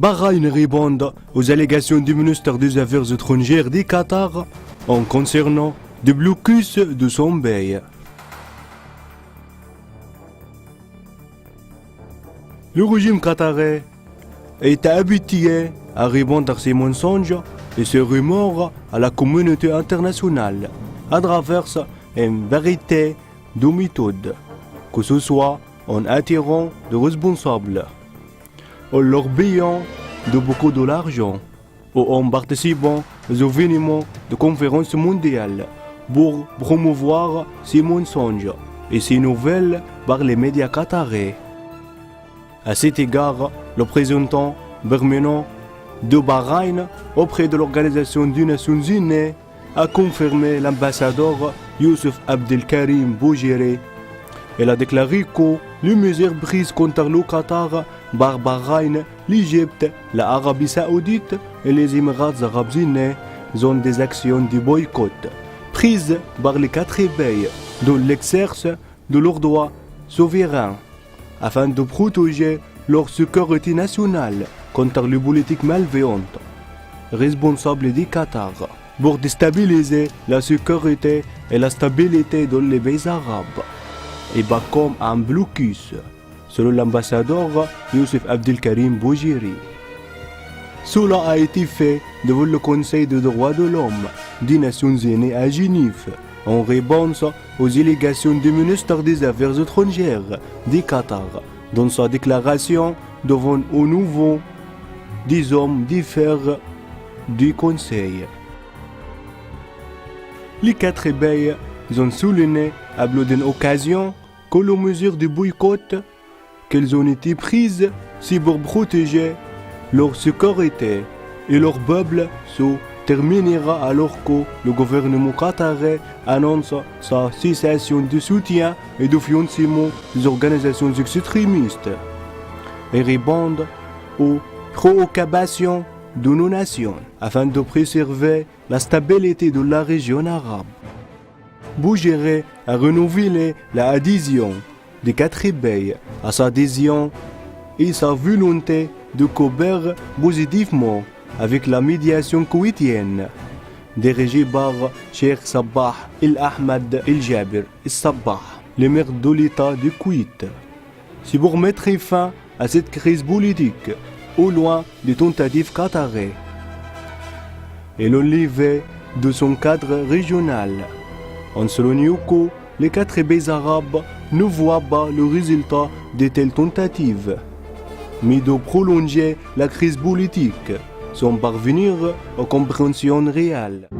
Bahreïn répond aux allégations du ministère des Affaires étrangères du Qatar en concernant le blocus de son pays. Le régime qatarais est habitué à répondre à ces mensonges et ces rumeurs à la communauté internationale à travers une vérité de méthode, que ce soit en attirant des responsables, en leur payant de beaucoup de l'argent ou en participant aux événements de conférences mondiales pour promouvoir ces mensonges et ces nouvelles par les médias qatarais. À cet égard, le représentant permanent de Bahreïn auprès de l'Organisation des Nations Unies a confirmé l'ambassadeur Youssef Abdelkarim Bougheré. Elle a déclaré que les mesures prises contre le Qatar par Bahreïn, l'Égypte, l'Arabie Saoudite et les Émirats Arabes Unis sont des actions de boycott prises par les 4 pays dans l'exercice de leurs droits souverains afin de protéger leur sécurité nationale contre les politiques malveillantes responsables du Qatar pour déstabiliser la sécurité et la stabilité dans les pays arabes et pas comme un blocus, selon l'ambassadeur Youssef Abdelkarim Bougheré. Cela a été fait devant le Conseil des droits de l'homme des Nations Unies à Genève en réponse aux allégations du ministère des Affaires étrangères du Qatar dans sa déclaration devant au nouveau des hommes d'affaires du Conseil. Les 4 pays ont souligné à d'une occasion que les mesures de boycott qu'elles ont été prises c'est pour protéger leur sécurité et leur peuple se terminera alors que le gouvernement qatarais annonce sa cessation de soutien et de financement des organisations extrémistes et répondre aux préoccupations de nos nations afin de préserver la stabilité de la région arabe. Bougheré a renouvelé l'adhésion des 4 pays à sa adhésion et sa volonté de coopérer positivement avec la médiation koweïtienne dirigée par Cheikh Sabah El-Ahmed El-Jaber El-Sabah, le maire de l'État du Koweït. C'est pour mettre fin à cette crise politique au loin des tentatives qatarais et l'enlever de son cadre régional. En soulignant que les 4 pays arabes ne voient pas le résultat de telles tentatives, mais de prolonger la crise politique sans parvenir aux compréhensions réelles.